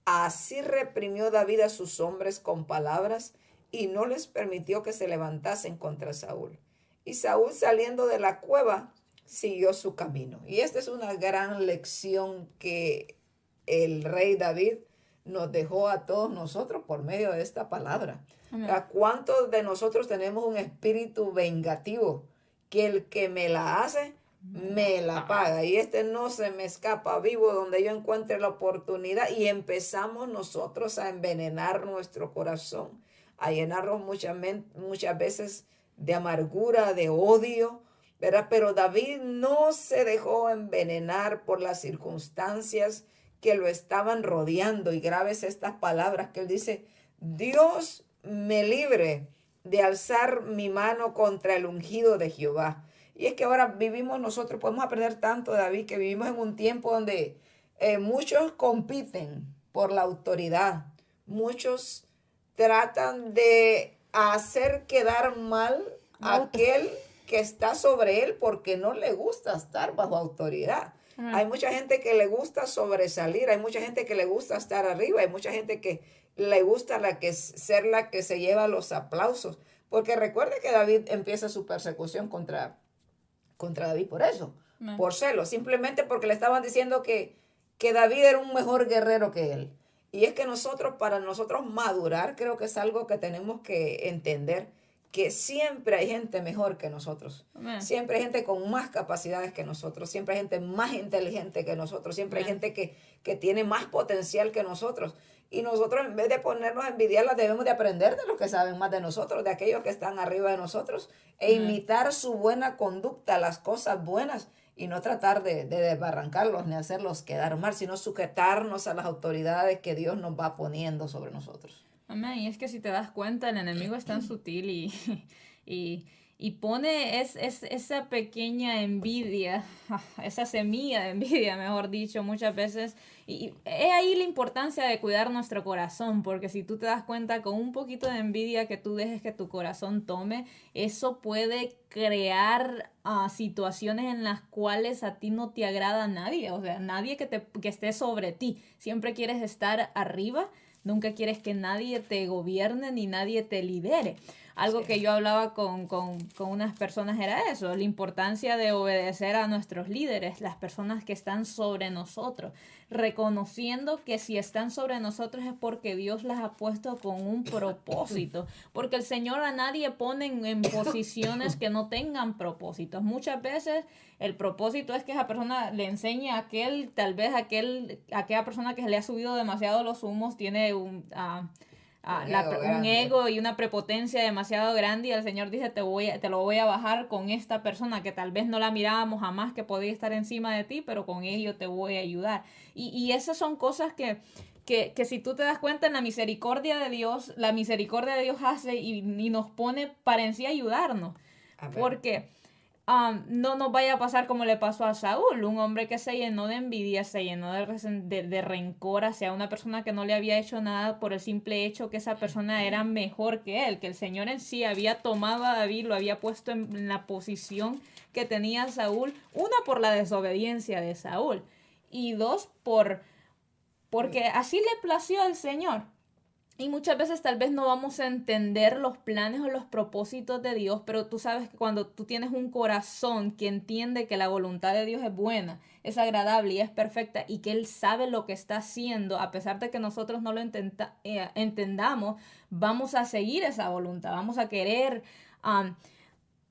A: Así reprimió David a sus hombres con palabras, y no les permitió que se levantasen contra Saúl. Y Saúl, saliendo de la cueva, siguió su camino. Y esta es una gran lección que el rey David nos dejó a todos nosotros por medio de esta palabra. ¿A cuántos de nosotros tenemos un espíritu vengativo? Que el que me la hace, me la paga. Y no se me escapa vivo donde yo encuentre la oportunidad. Y empezamos nosotros a envenenar nuestro corazón, a llenarnos muchas veces de amargura, de odio, ¿verdad? Pero David no se dejó envenenar por las circunstancias que lo estaban rodeando. Y graves estas palabras que él dice, Dios me libre de alzar mi mano contra el ungido de Jehová. Y es que ahora nosotros podemos aprender tanto de David, que vivimos en un tiempo donde muchos compiten por la autoridad. Muchos tratan de hacer quedar mal a aquel que está sobre él porque no le gusta estar bajo autoridad. Hay mucha gente que le gusta sobresalir, hay mucha gente que le gusta estar arriba, hay mucha gente que le gusta ser la que se lleva los aplausos. Porque recuerde que David empieza su persecución contra David por eso, por celos, simplemente porque le estaban diciendo que David era un mejor guerrero que él. Y es que para nosotros madurar, creo que es algo que tenemos que entender, que siempre hay gente mejor que nosotros. Siempre hay gente con más capacidades que nosotros, siempre hay gente más inteligente que nosotros, siempre hay gente que tiene más potencial que nosotros. Y nosotros, en vez de ponernos a envidiarlas, debemos de aprender de los que saben más de nosotros, de aquellos que están arriba de nosotros, e imitar su buena conducta, las cosas buenas, y no tratar de desbarrancarlos ni hacerlos quedar mal, sino sujetarnos a las autoridades que Dios nos va poniendo sobre nosotros.
B: Amén. Y es que si te das cuenta, el enemigo es tan sutil y y pone esa pequeña envidia, esa semilla de envidia, mejor dicho, muchas veces. Y es ahí la importancia de cuidar nuestro corazón, porque si tú te das cuenta con un poquito de envidia que tú dejes que tu corazón tome, eso puede crear situaciones en las cuales a ti no te agrada nadie, o sea, nadie que esté sobre ti. Siempre quieres estar arriba, nunca quieres que nadie te gobierne ni nadie te lidere. Algo
A: Sí.
B: que yo hablaba con unas personas era eso, la importancia de obedecer a nuestros líderes, las personas que están sobre nosotros, reconociendo que si están sobre nosotros es porque Dios las ha puesto con un propósito, porque el Señor a nadie pone en posiciones que no tengan propósitos. Muchas veces el propósito es que esa persona le enseñe a aquella persona que se le ha subido demasiado los humos tiene un ego y una prepotencia demasiado grande, y el Señor dice, te lo voy a bajar con esta persona que tal vez no la mirábamos jamás, que podía estar encima de ti, pero con ello te voy a ayudar. Y esas son cosas que si tú te das cuenta en la misericordia de Dios hace y nos pone para en sí ayudarnos.
A: Amén.
B: Porque no nos vaya a pasar como le pasó a Saúl, un hombre que se llenó de envidia, se llenó de rencor hacia una persona que no le había hecho nada por el simple hecho que esa persona era mejor que él, que el Señor en sí había tomado a David, lo había puesto en la posición que tenía Saúl, una por la desobediencia de Saúl y dos porque así le plació al Señor. Y muchas veces tal vez no vamos a entender los planes o los propósitos de Dios, pero tú sabes que cuando tú tienes un corazón que entiende que la voluntad de Dios es buena, es agradable y es perfecta y que Él sabe lo que está haciendo, a pesar de que nosotros no lo entendamos, vamos a seguir esa voluntad, vamos a querer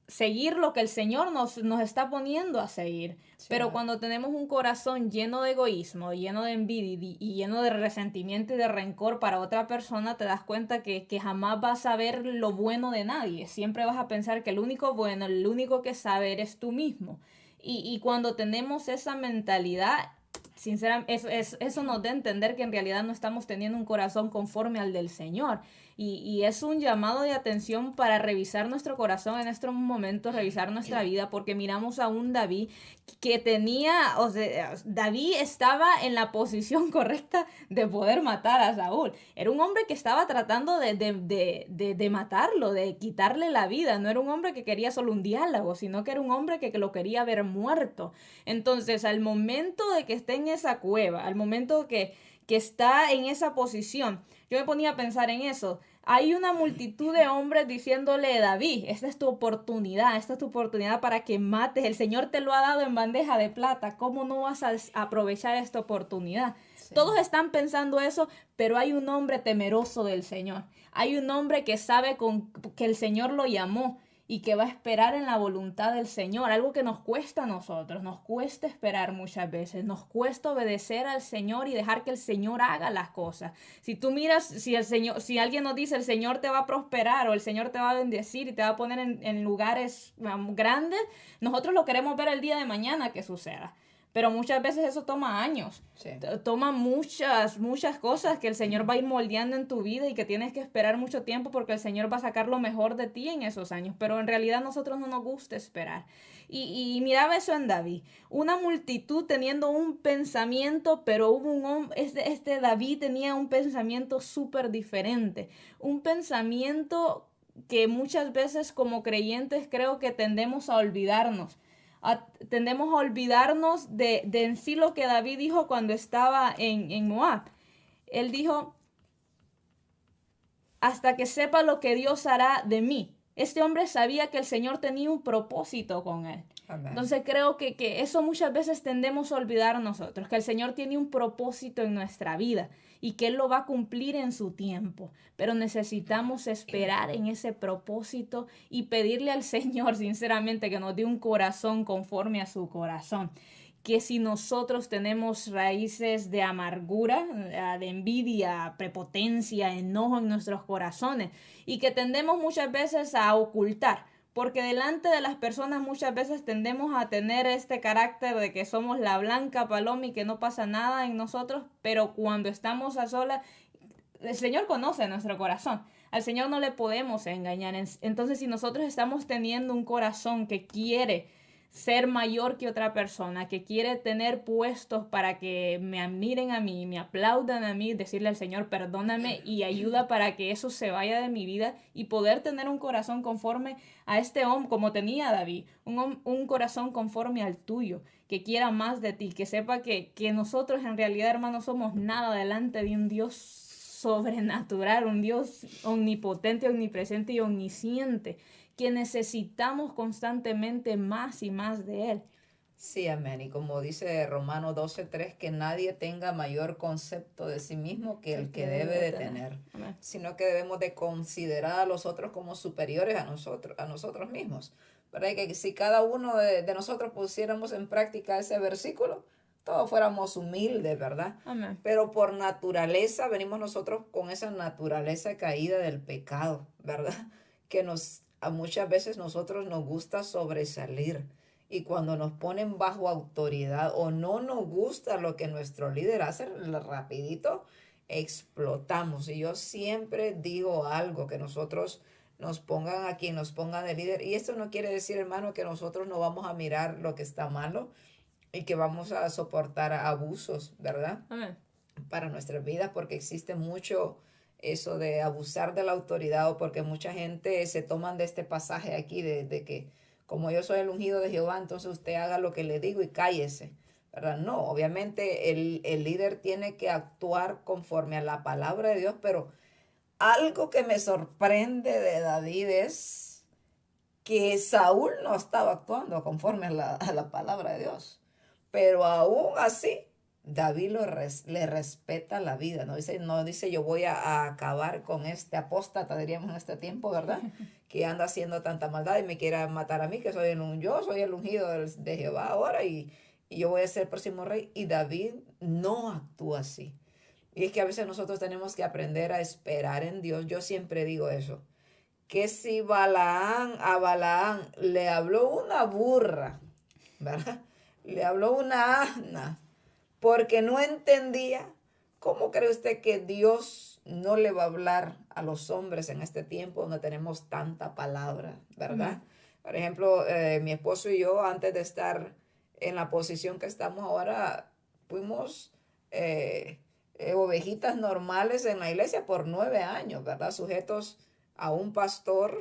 B: seguir lo que el Señor nos está poniendo a seguir. Sí. Pero cuando tenemos un corazón lleno de egoísmo, lleno de envidia y lleno de resentimiento y de rencor para otra persona, te das cuenta que jamás vas a ver lo bueno de nadie. Siempre vas a pensar que el único bueno, el único que sabe eres tú mismo. Y cuando tenemos esa mentalidad, sinceramente, eso nos da a entender que en realidad no estamos teniendo un corazón conforme al del Señor. Y es un llamado de atención para revisar nuestro corazón en estos momentos, revisar nuestra vida, porque miramos a un David que David estaba en la posición correcta de poder matar a Saúl. Era un hombre que estaba tratando de matarlo, de quitarle la vida. No era un hombre que quería solo un diálogo, sino que era un hombre que lo quería ver muerto. Entonces, al momento de que esté en esa cueva, al momento que está en esa posición, yo me ponía a pensar en eso. Hay una multitud de hombres diciéndole, David, esta es tu oportunidad para que mates. El Señor te lo ha dado en bandeja de plata. ¿Cómo no vas a aprovechar esta oportunidad? Sí. Todos están pensando eso, pero hay un hombre temeroso del Señor. Hay un hombre que sabe que el Señor lo llamó y que va a esperar en la voluntad del Señor, algo que nos cuesta a nosotros, nos cuesta esperar muchas veces, nos cuesta obedecer al Señor y dejar que el Señor haga las cosas. Si tú miras, si alguien nos dice el Señor te va a prosperar o el Señor te va a bendecir y te va a poner en lugares grandes, nosotros lo queremos ver el día de mañana que suceda. Pero muchas veces eso toma años, sí. Toma muchas cosas que el Señor va a ir moldeando en tu vida y que tienes que esperar mucho tiempo porque el Señor va a sacar lo mejor de ti en esos años, pero en realidad a nosotros no nos gusta esperar. Y miraba eso en David, una multitud teniendo un pensamiento, pero hubo un hombre, este David tenía un pensamiento súper diferente, un pensamiento que muchas veces como creyentes creo que tendemos a olvidarnos. Tendemos a olvidarnos de en sí lo que David dijo cuando estaba en Moab. Él dijo, hasta que sepa lo que Dios hará de mí. Este hombre sabía que el Señor tenía un propósito con él. Amén. Entonces creo que eso muchas veces tendemos a olvidar nosotros, que el Señor tiene un propósito en nuestra vida y que Él lo va a cumplir en su tiempo. Pero necesitamos esperar en ese propósito y pedirle al Señor, sinceramente, que nos dé un corazón conforme a su corazón. Que si nosotros tenemos raíces de amargura, de envidia, prepotencia, enojo en nuestros corazones y que tendemos muchas veces a ocultar, porque delante de las personas muchas veces tendemos a tener este carácter de que somos la blanca paloma y que no pasa nada en nosotros, pero cuando estamos a solas, el Señor conoce nuestro corazón. Al Señor no le podemos engañar. Entonces, si nosotros estamos teniendo un corazón que quiere ser mayor que otra persona, que quiere tener puestos para que me admiren a mí, me aplaudan a mí, decirle al Señor, perdóname y ayuda para que eso se vaya de mi vida y poder tener un corazón conforme a este hombre, como tenía David, un corazón conforme al tuyo, que quiera más de ti, que sepa que nosotros en realidad, hermanos, somos nada delante de un Dios sobrenatural, un Dios omnipotente, omnipresente y omnisciente, que necesitamos constantemente más y más de Él.
A: Sí, amén. Y como dice Romanos 12:3, que nadie tenga mayor concepto de sí mismo que el que debe de tener, sino que debemos de considerar a los otros como superiores a nosotros mismos. ¿Verdad? Que si cada uno de nosotros pusiéramos en práctica ese versículo, todos fuéramos humildes, ¿verdad?
B: Amén.
A: Pero por naturaleza venimos nosotros con esa naturaleza caída del pecado, ¿verdad? Que a muchas veces nosotros nos gusta sobresalir. Y cuando nos ponen bajo autoridad o no nos gusta lo que nuestro líder hace, rapidito explotamos. Y yo siempre digo algo, que nosotros nos pongan a quien nos pongan de líder. Y esto no quiere decir, hermano, que nosotros no vamos a mirar lo que está malo y que vamos a soportar abusos, ¿verdad?
B: Amén.
A: Para nuestras vidas, porque existe mucho eso de abusar de la autoridad, o porque mucha gente se toman de este pasaje aquí de que como yo soy el ungido de Jehová, entonces usted haga lo que le digo y cállese, ¿verdad? No, obviamente el líder tiene que actuar conforme a la palabra de Dios, pero algo que me sorprende de David es que Saúl no estaba actuando conforme a la palabra de Dios, pero aún así David le respeta la vida, no dice yo voy a acabar con este apóstata, diríamos en este tiempo, ¿verdad? Que anda haciendo tanta maldad y me quiera matar a mí, que yo soy el ungido de Jehová ahora y yo voy a ser el próximo rey. Y David no actúa así. Y es que a veces nosotros tenemos que aprender a esperar en Dios. Yo siempre digo eso, que si a Balaán le habló una burra, ¿verdad? Le habló una asna, porque no entendía. ¿Cómo cree usted que Dios no le va a hablar a los hombres en este tiempo donde tenemos tanta palabra, verdad? Por ejemplo, mi esposo y yo, antes de estar en la posición que estamos ahora, fuimos ovejitas normales en la iglesia por 9 años, ¿verdad? Sujetos a un pastor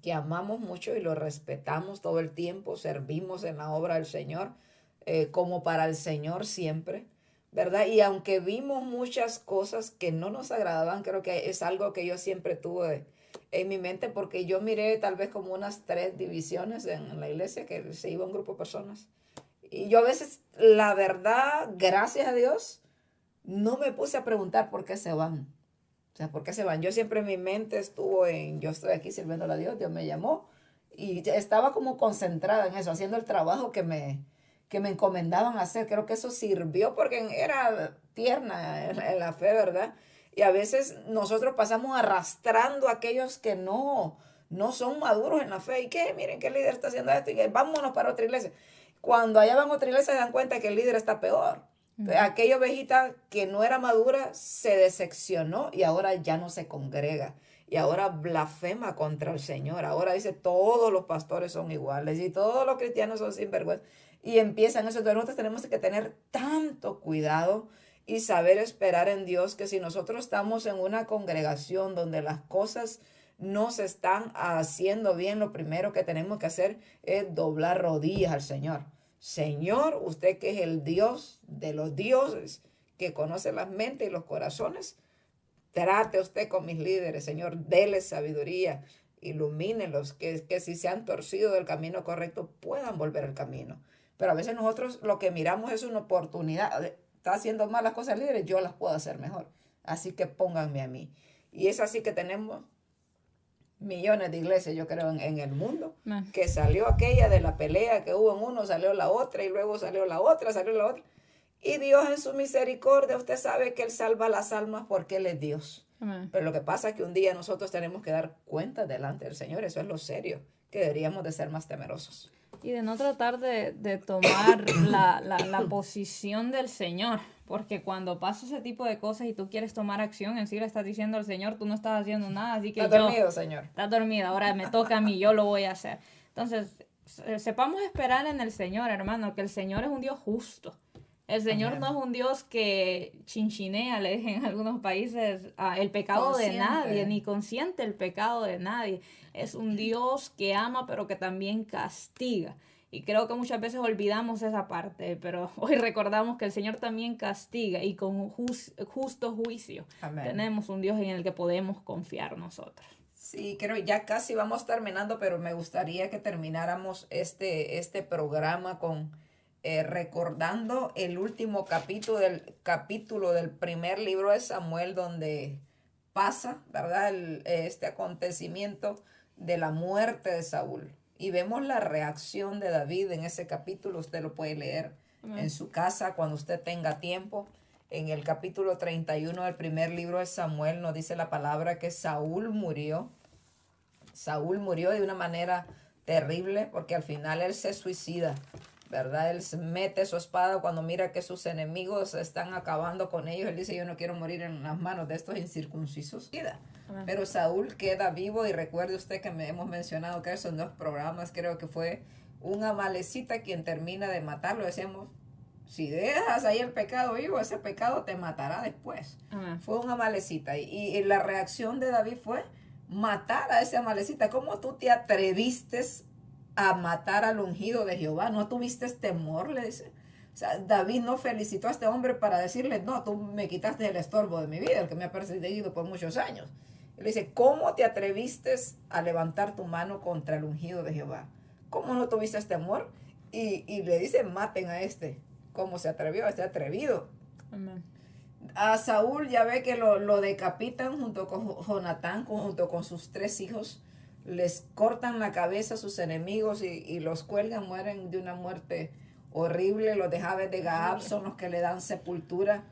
A: que amamos mucho y lo respetamos todo el tiempo, servimos en la obra del Señor. Como para el Señor siempre, ¿verdad? Y aunque vimos muchas cosas que no nos agradaban, creo que es algo que yo siempre tuve en mi mente, porque yo miré tal vez como unas 3 divisiones en la iglesia, que se iba un grupo de personas. Y yo a veces, la verdad, gracias a Dios, no me puse a preguntar por qué se van. O sea, ¿por qué se van? Yo siempre en mi mente estuvo yo estoy aquí sirviendo a Dios, Dios me llamó, y estaba como concentrada en eso, haciendo el trabajo que me encomendaban hacer. Creo que eso sirvió porque era tierna en la fe, ¿verdad? Y a veces nosotros pasamos arrastrando a aquellos que no son maduros en la fe. ¿Y qué? Miren que el líder está haciendo esto y vámonos para otra iglesia. Cuando allá van a otra iglesia se dan cuenta que el líder está peor. Entonces, aquella ovejita que no era madura se decepcionó y ahora ya no se congrega. Y ahora blasfema contra el Señor. Ahora dice todos los pastores son iguales y todos los cristianos son sinvergüenza. Y empiezan eso. Entonces nosotros tenemos que tener tanto cuidado y saber esperar en Dios, que si nosotros estamos en una congregación donde las cosas no se están haciendo bien, lo primero que tenemos que hacer es doblar rodillas al Señor. Señor, usted que es el Dios de los dioses, que conoce las mentes y los corazones, trate usted con mis líderes, Señor, dele sabiduría, ilumínelos, que si se han torcido del camino correcto puedan volver al camino. Pero a veces nosotros lo que miramos es una oportunidad. Está haciendo mal las cosas líderes, yo las puedo hacer mejor. Así que pónganme a mí. Y es así que tenemos millones de iglesias, yo creo, en el mundo, que salió aquella de la pelea que hubo en uno, salió la otra, y luego salió la otra. Y Dios en su misericordia, usted sabe que Él salva las almas porque Él es Dios. Amén. Pero lo que pasa es que un día nosotros tenemos que dar cuenta delante del Señor. Eso es lo serio, que deberíamos de ser más temerosos.
B: Y de no tratar de tomar la posición del Señor, Porque cuando pasa ese tipo de cosas y tú quieres tomar acción, en sí le estás diciendo al Señor, tú no estás haciendo nada, así que
A: Está dormido, Señor.
B: Estás dormido, ahora me toca a mí, yo lo voy a hacer. Entonces, sepamos esperar en el Señor, hermano, que el Señor es un Dios justo. El Señor no es un Dios que chinchinea, le dicen en algunos países, el pecado de nadie, ni consiente el pecado de nadie. Es un Dios que ama, pero que también castiga. Y creo que muchas veces olvidamos esa parte, pero hoy recordamos que el Señor también castiga y con justo juicio. Amén. Tenemos un Dios en el que podemos confiar nosotros.
A: Sí, creo ya casi vamos terminando, pero me gustaría que termináramos este programa con recordando el último capítulo del primer libro de Samuel, donde pasa, ¿verdad? Este acontecimiento de la muerte de Saúl. Y vemos la reacción de David en ese capítulo. Usted lo puede leer en su casa cuando usted tenga tiempo. En el capítulo 31 del primer libro de Samuel nos dice la palabra que Saúl murió. Saúl murió de una manera terrible porque al final él se suicida, ¿verdad? Él mete su espada cuando mira que sus enemigos están acabando con ellos. Él dice, yo no quiero morir en las manos de estos incircuncisos. Pero Saúl queda vivo y recuerde usted que hemos mencionado que esos 2 programas, creo que fue un amalecita quien termina de matarlo. Decíamos, si dejas ahí el pecado vivo, ese pecado te matará después. Fue un amalecita y la reacción de David fue matar a ese amalecita. ¿Cómo tú te atreviste a matar al ungido de Jehová? ¿No tuviste temor? Le dice. O sea, David no felicitó a este hombre para decirle, no, tú me quitaste el estorbo de mi vida, el que me ha perseguido por muchos años. Él dice, ¿cómo te atreviste a levantar tu mano contra el ungido de Jehová? ¿Cómo no tuviste temor? Y le dice, maten a este. ¿Cómo se atrevió? Este atrevido. Amén. A Saúl ya ve que lo decapitan junto con Jonatán, junto con sus 3 hijos. Les cortan la cabeza a sus enemigos y los cuelgan, mueren de una muerte horrible. Los de Jabes de Gaab son los que le dan sepultura.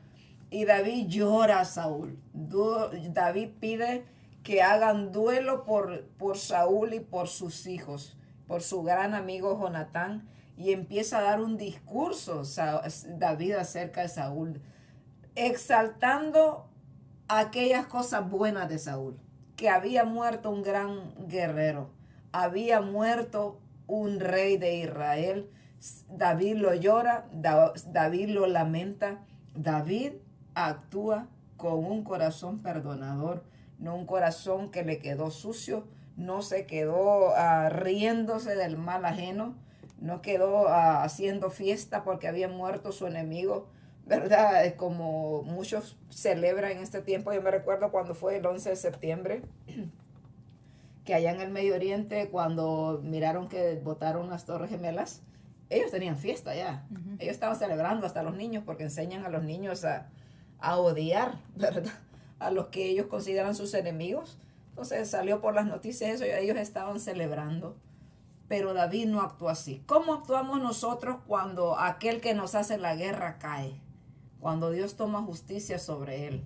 A: Y David llora a Saúl. David pide que hagan duelo por Saúl y por sus hijos, por su gran amigo Jonatán. Y empieza a dar un discurso David acerca de Saúl, exaltando aquellas cosas buenas de Saúl, que había muerto un gran guerrero, había muerto un rey de Israel. David lo llora, David lo lamenta. David actúa con un corazón perdonador, no un corazón que le quedó sucio, no se quedó riéndose del mal ajeno, no quedó haciendo fiesta porque había muerto su enemigo, ¿verdad? Es como muchos celebran en este tiempo. Yo me recuerdo cuando fue el 11 de septiembre, que allá en el Medio Oriente, cuando miraron que botaron las Torres Gemelas, ellos tenían fiesta ya. Uh-huh. Ellos estaban celebrando, hasta los niños, porque enseñan a los niños a odiar, ¿verdad? A los que ellos consideran sus enemigos. Entonces salió por las noticias eso, y ellos estaban celebrando. Pero David no actuó así. ¿Cómo actuamos nosotros cuando aquel que nos hace la guerra cae? Cuando Dios toma justicia sobre él.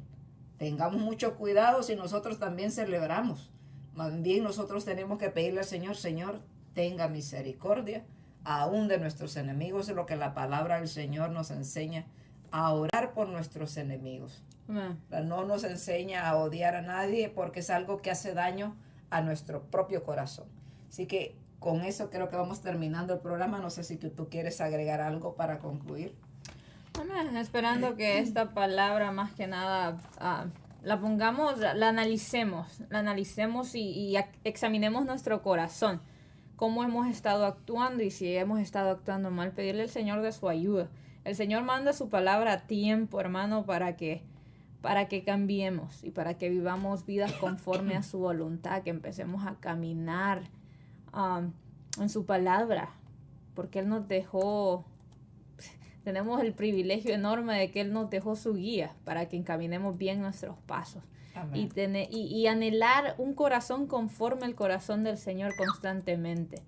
A: Tengamos mucho cuidado si nosotros también celebramos. Más bien nosotros tenemos que pedirle al Señor, Señor, tenga misericordia aún de nuestros enemigos. Es lo que la palabra del Señor nos enseña, a orar por nuestros enemigos. No nos enseña a odiar a nadie porque es algo que hace daño a nuestro propio corazón. Así que con eso creo que vamos terminando el programa. No sé si tú quieres agregar algo para concluir.
B: Esperando que esta palabra más que nada la pongamos, la analicemos y examinemos nuestro corazón, cómo hemos estado actuando y si hemos estado actuando mal, pedirle al Señor de su ayuda. El Señor manda su palabra a tiempo, hermano, para que cambiemos y para que vivamos vidas conforme a su voluntad, que empecemos a caminar en su palabra, porque Él nos dejó, tenemos el privilegio enorme de que Él nos dejó su guía para que encaminemos bien nuestros pasos. Y anhelar un corazón conforme al corazón del Señor constantemente.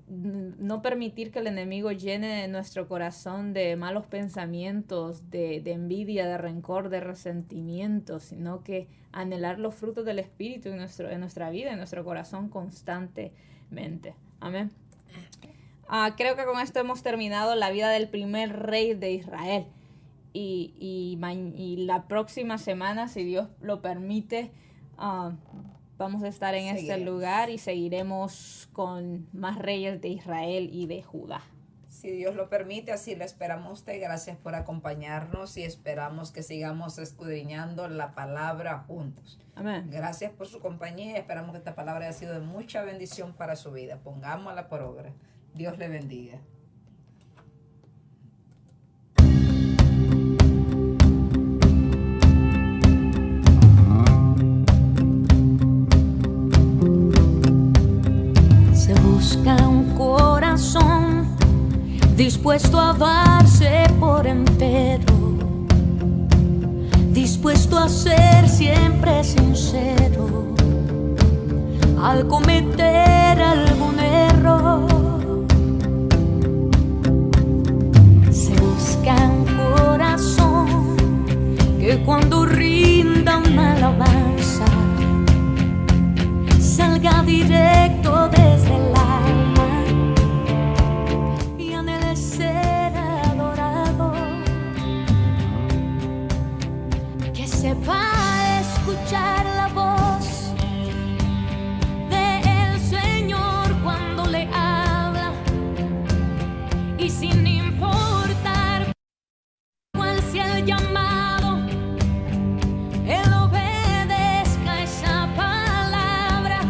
B: No permitir que el enemigo llene nuestro corazón de malos pensamientos, de envidia, de rencor, de resentimiento, sino que anhelar los frutos del Espíritu en nuestra vida, en nuestro corazón constantemente. Amén. Creo que con esto hemos terminado la vida del primer rey de Israel. y la próxima semana, si Dios lo permite, vamos a estar en este lugar y seguiremos con más reyes de Israel y de Judá.
A: Si Dios lo permite, así lo esperamos usted. Gracias por acompañarnos y esperamos que sigamos escudriñando la palabra juntos.
B: Amén.
A: Gracias por su compañía y esperamos que esta palabra haya sido de mucha bendición para su vida. Pongámosla por obra. Dios le bendiga.
C: Se busca un corazón dispuesto a darse por entero, dispuesto a ser siempre sincero al cometer algún error. Se busca un corazón que cuando rinda una alabanza salga directo desde el alma y anhele ser adorado, que sepa escuchar la voz del Señor cuando le habla y sin importar cuál sea el llamado, Él obedezca esa palabra.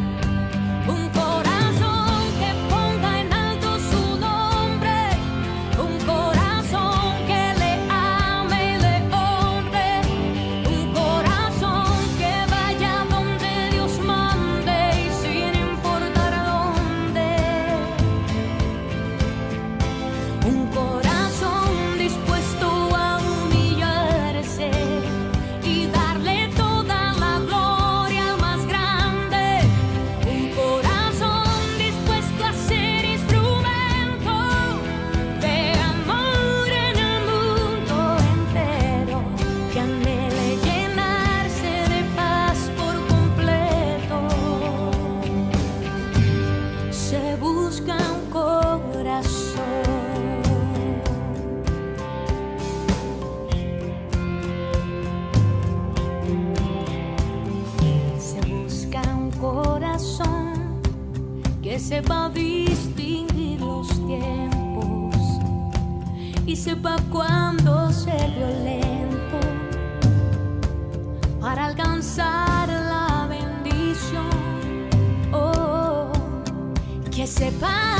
C: Un corazón que ponga en alto su nombre, un corazón que le ame y le honre, un corazón que vaya donde Dios mande y sin importar dónde. Un corazón dispuesto a humillarse y darle toda la gloria al más grande. Un corazón dispuesto a ser instrumento de amor en el mundo entero, que anhele llenarse de paz por completo. Se busca un corazón. Se busca un corazón que sepa distinguir los tiempos y sepa cuándo ser violento para alcanzar la bendición. Oh, que sepa